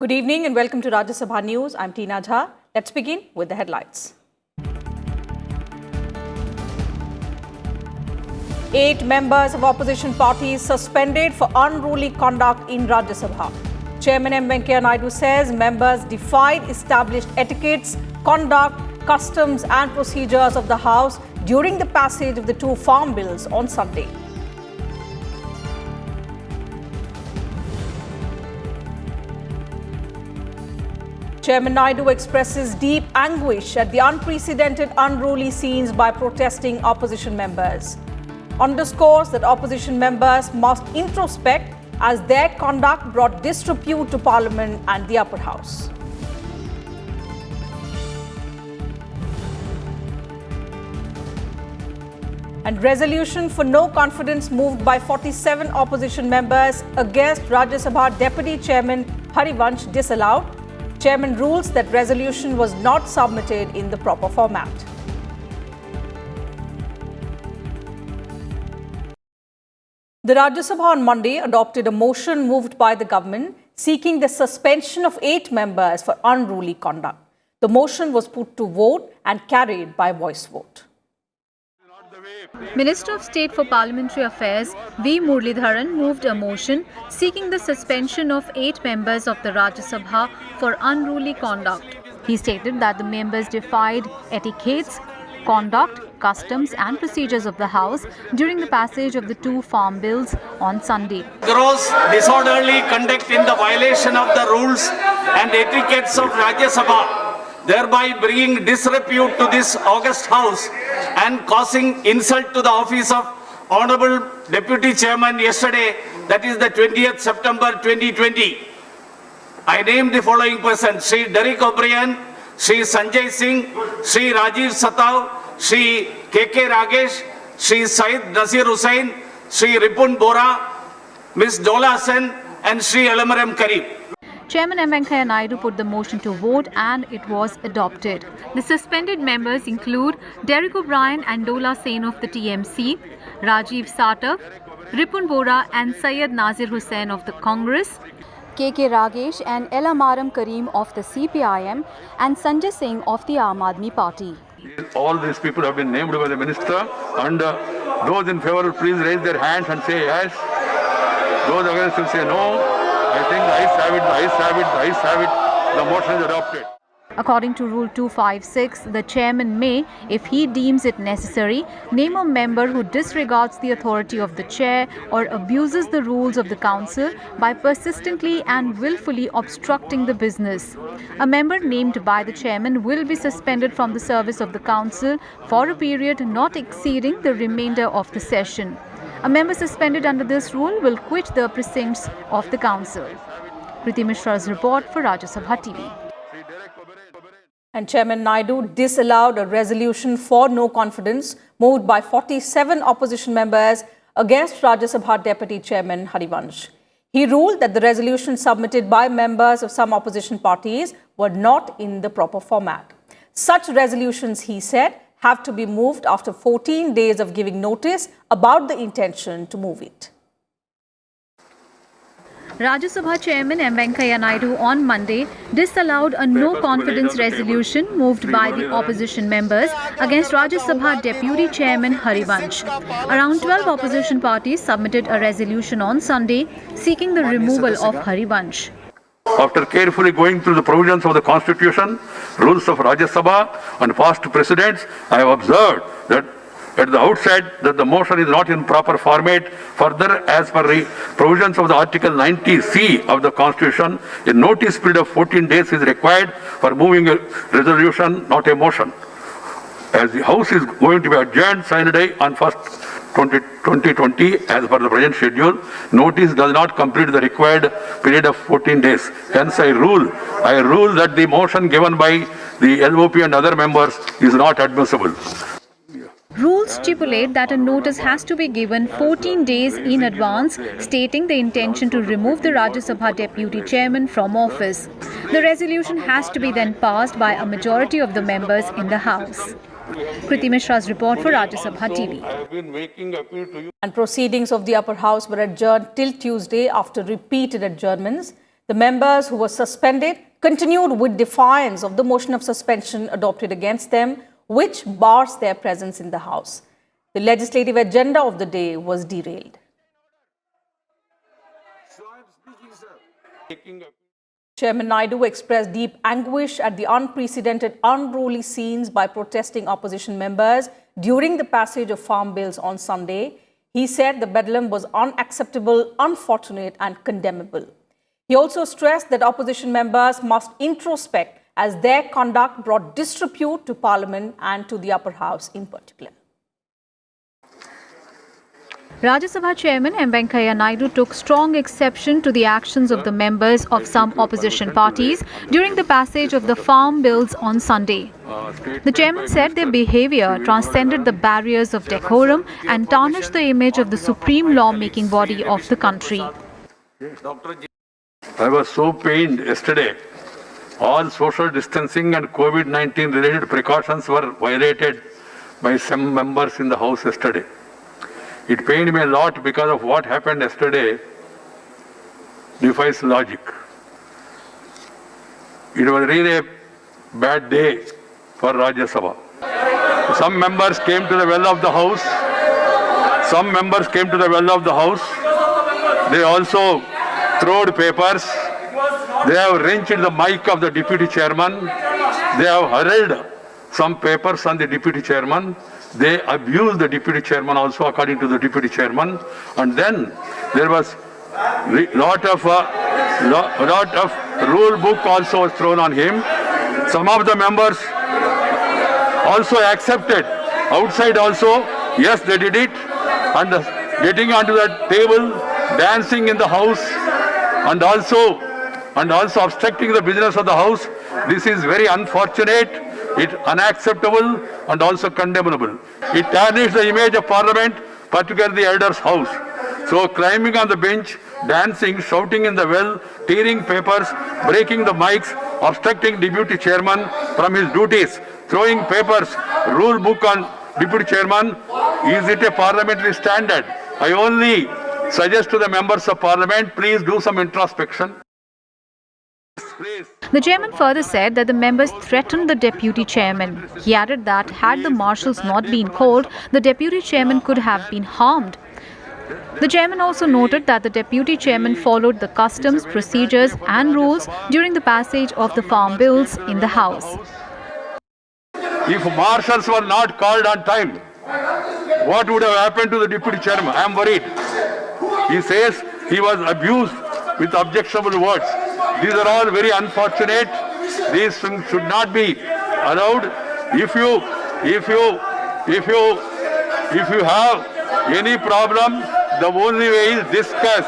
Good evening and welcome to Rajya Sabha News. I'm Tina Jha. Let's begin with the headlines. 8 members of opposition parties suspended for unruly conduct in Rajya Sabha. Chairman M. Venkaiah Naidu says members defied established etiquettes, conduct, customs and procedures of the House during the passage of the 2 farm bills on Sunday. Chairman Naidu expresses deep anguish at the unprecedented unruly scenes by protesting opposition members. Underscores that opposition members must introspect as their conduct brought disrepute to Parliament and the upper house. And resolution for no confidence moved by 47 opposition members against Rajya Sabha Deputy Chairman Harivansh disallowed. Chairman rules that resolution was not submitted in the proper format. The Rajya Sabha on Monday adopted a motion moved by the government seeking the suspension of 8 members for unruly conduct. The motion was put to vote and carried by voice vote. Minister of State for Parliamentary Affairs V. Muralidharan moved a motion seeking the suspension of 8 members of the Rajya Sabha for unruly conduct. He stated that the members defied etiquettes, conduct, customs and procedures of the House during the passage of the 2 farm bills on Sunday. Gross disorderly conduct in the violation of the rules and etiquettes of Rajya Sabha, thereby bringing disrepute to this august House and causing insult to the office of Honorable Deputy Chairman yesterday, that is the 20th September 2020. I named the following persons: Sri Derek O'Brien, Sri Sanjay Singh, Sri Rajiv Satav, Sri K.K. Ragesh, Sri Syed Nasir Hussain, Sri Ripun Bora, Ms. Dola Sen and Sri Elamaram Karim. Chairman M. Venkaiah Naidu put the motion to vote and it was adopted. The suspended members include Derek O'Brien and Dola Sen of the TMC, Rajiv Satav, Ripun Bora and Syed Nasir Hussain of the Congress, K.K. Ragesh and Elamaram Karim of the CPIM and Sanjay Singh of the Aam Aadmi Party. All these people have been named by the minister, and those in favor please raise their hands and say yes. Those against will say no. I think the ayes have it, the ayes have it, the ayes have it. The motion is adopted. According to Rule 256, the chairman may, if he deems it necessary, name a member who disregards the authority of the chair or abuses the rules of the council by persistently and willfully obstructing the business. A member named by the chairman will be suspended from the service of the council for a period not exceeding the remainder of the session. A member suspended under this rule will quit the precincts of the council. Kriti Mishra's report for Rajya Sabha TV. And Chairman Naidu disallowed a resolution for no confidence moved by 47 opposition members against Rajya Sabha Deputy Chairman Harivansh. He ruled that the resolution submitted by members of some opposition parties were not in the proper format. Such resolutions, he said, have to be moved after 14 days of giving notice about the intention to move it. Rajya Sabha Chairman M. Venkaiah Naidu on Monday disallowed a no-confidence resolution moved by the opposition members against Rajya Sabha Deputy Chairman Harivansh. Around 12 opposition parties submitted a resolution on Sunday seeking the removal of Harivansh. After carefully going through the provisions of the Constitution, rules of Rajya Sabha and past precedents, I have observed that at the outset that the motion is not in proper format. Further, as per the provisions of the Article 90C of the Constitution, a notice period of 14 days is required for moving a resolution, not a motion. As the House is going to be adjourned Sunday on 1st 2020 as per the present schedule, notice does not complete the required period of 14 days. Hence, I rule that the motion given by the LOP and other members is not admissible. Rules stipulate that a notice has to be given 14 days in advance, stating the intention to remove the Rajya Sabha Deputy Chairman from office. The resolution has to be then passed by a majority of the members in the House. Kriti Mishra's report for Rajya Sabha TV. And proceedings of the upper house were adjourned till Tuesday after repeated adjournments. The members who were suspended continued with defiance of the motion of suspension adopted against them, which bars their presence in the House. The legislative agenda of the day was derailed. Chairman Naidu expressed deep anguish at the unprecedented, unruly scenes by protesting opposition members during the passage of farm bills on Sunday. He said the bedlam was unacceptable, unfortunate and condemnable. He also stressed that opposition members must introspect as their conduct brought disrepute to Parliament and to the upper house in particular. Rajya Sabha Chairman M. Venkaiah Naidu took strong exception to the actions of the members of some opposition parties during the passage of the farm bills on Sunday. The chairman said their behavior transcended the barriers of decorum and tarnished the image of the supreme law-making body of the country. I was so pained yesterday. All social distancing and COVID-19 related precautions were violated by some members in the House yesterday. It pained me a lot because of what happened yesterday defies logic. It was really a bad day for Rajya Sabha. Some members came to the well of the House. They also throwed papers. They have wrenched the mic of the deputy chairman. They have hurled some papers on the deputy chairman. They abused the deputy chairman also, according to the deputy chairman. And then there was lot of rule book also was thrown on him. Some of the members also accepted. Outside also, yes, they did it. And getting onto that table, dancing in the House, and also obstructing the business of the House. This is very unfortunate. It's unacceptable and also condemnable. It tarnished the image of Parliament, particularly the Elders' House. So climbing on the bench, dancing, shouting in the well, tearing papers, breaking the mics, obstructing deputy chairman from his duties, throwing papers, rule book on deputy chairman, is it a parliamentary standard? I only suggest to the members of Parliament, please do some introspection. Please. The chairman further said that the members threatened the deputy chairman. He added that had the marshals not been called, the deputy chairman could have been harmed. The chairman also noted that the deputy chairman followed the customs, procedures and rules during the passage of the farm bills in the House. If marshals were not called on time, what would have happened to the deputy chairman? I am worried. He says he was abused with objectionable words. These are all very unfortunate. These things should not be allowed. If you have any problem, the only way is discuss,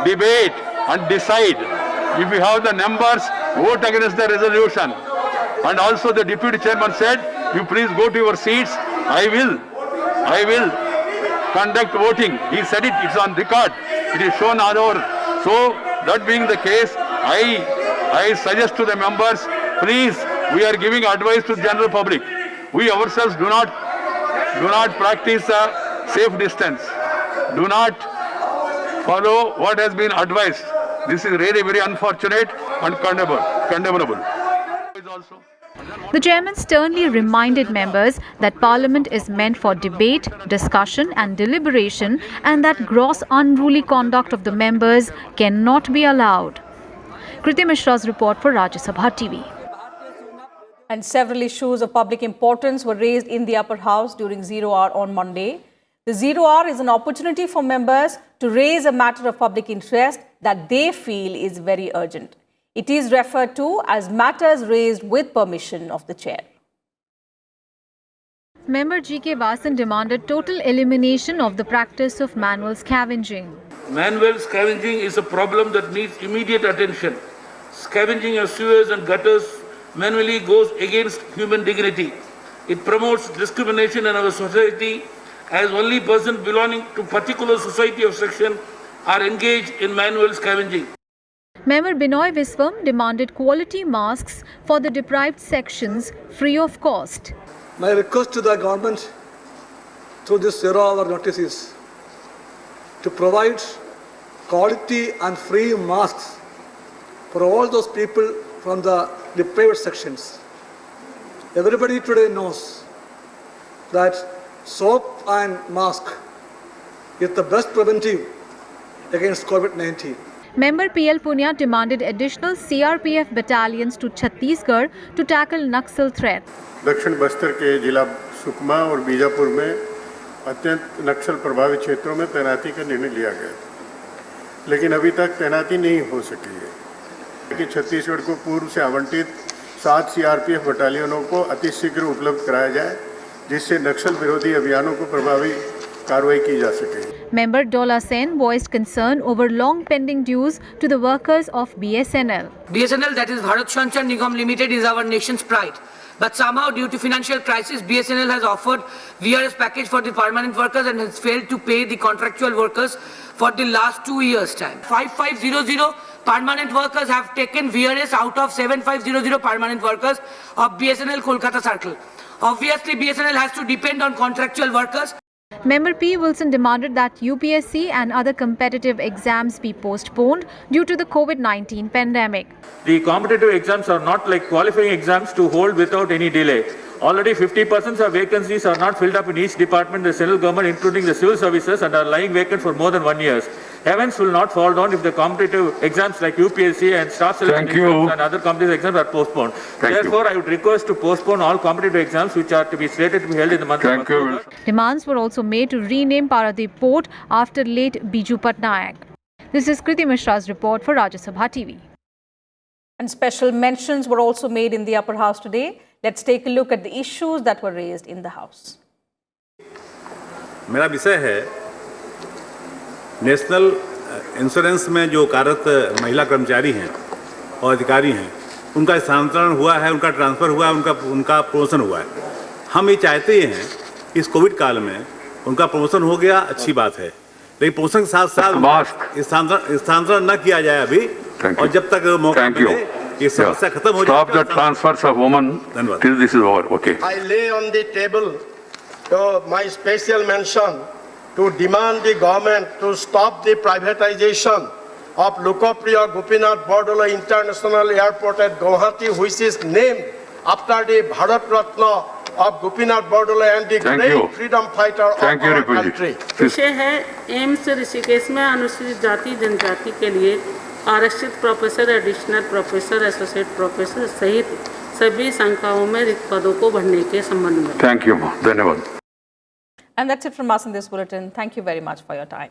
debate and decide. If you have the numbers, vote against the resolution. And also the deputy chairman said, you please go to your seats. I will conduct voting. He said it, it's on record. It is shown all over. So that being the case, I suggest to the members, please, we are giving advice to the general public. We ourselves do not practice safe distance. Do not follow what has been advised. This is really very unfortunate and condemnable. The chairman sternly reminded members that Parliament is meant for debate, discussion and deliberation, and that gross unruly conduct of the members cannot be allowed. Kriti Mishra's report for Rajya Sabha TV. And several issues of public importance were raised in the upper house during Zero Hour on Monday. The Zero Hour is an opportunity for members to raise a matter of public interest that they feel is very urgent. It is referred to as matters raised with permission of the chair. Member G.K. Vasan demanded total elimination of the practice of manual scavenging. Manual scavenging is a problem that needs immediate attention. Scavenging of sewers and gutters manually goes against human dignity. It promotes discrimination in our society, as only persons belonging to particular society or section are engaged in manual scavenging. Member Binoy Viswam demanded quality masks for the deprived sections free of cost. My request to the government through this 0 hour notice is to provide quality and free masks for all those people from the deprived sections. Everybody today knows that soap and mask is the best preventive against COVID-19. Member PL Punia demanded additional CRPF battalions to Chhattisgarh to tackle Naxal threat. दक्षिण बस्तर के जिला सुकमा और बीजापुर में अत्यंत नक्सल प्रभावित क्षेत्रों में तैनाती का निर्णय लिया गया, लेकिन अभी तक तैनाती नहीं हो सकी है कि छत्तीसगढ़ को पूर्व से आवंटित 7 CRPF बटालियनों को अतिशीघ्र उपलब्ध कराया जाए, जिससे नक्सल विरोधी अभियानों को प्रभावी कार्रवाई की जा सके. Member Dola Sen voiced concern over long pending dues to the workers of BSNL. BSNL, that is Bharat Sanchar Nigam Limited, is our nation's pride. But somehow, due to financial crisis, BSNL has offered VRS package for the permanent workers and has failed to pay the contractual workers for the last 2 years' time. 5500 permanent workers have taken VRS out of 7500 permanent workers of BSNL Kolkata Circle. Obviously, BSNL has to depend on contractual workers. Member P. Wilson demanded that UPSC and other competitive exams be postponed due to the COVID-19 pandemic. The competitive exams are not like qualifying exams to hold without any delay. Already 50% of vacancies are not filled up in each department, the central government, including the civil services, and are lying vacant for more than 1 year. Heavens will not fall down if the competitive exams like UPSC and staff selection exams and other competitive exams are postponed. Therefore, I would request to postpone all competitive exams which are to be slated to be held in the month of October. Demands were also made to rename Paradip Port after late Biju Patnaik. This is Kriti Mishra's report for Rajya Sabha TV. And special mentions were also made in the upper house today. Let's take a look at the issues that were raised in the house. मेरा विषय है national insurance में जो कार्यरत महिला कर्मचारी हैं और अधिकारी हैं, उनका स्थानांतरण हुआ है, उनका ट्रांसफ़र हुआ है, उनका प्रमोशन हुआ है. हम ये चाहते हैं इस कोविड काल में उनका प्रमोशन हो गया, अच्छी बात है, लेकिन प्रमोशन के साथ साथ स्थानांतरण न किया जाए अभी, और जब तक मौका मिले ये समस्या खत्म हो जाए. Stop the transfers of women till this is over. Okay. I lay on the table my special mention to demand the government to stop the privatization of Lokopriya Gopinath Bordoloi International Airport at Guwahati, which is named after the Bharat Ratna of Gopinath Bordoloi and the great freedom fighter of our country. विषय है AIIMS Rishikesh में अनुसूचित जाति जनजाति के लिए आरक्षित professor, additional professor, associate professor सहित सभी संकायों में रिक्त पदों को भरने के संबंध में. Thank you. धन्यवाद. And that's it from us in this bulletin. Thank you very much for your time.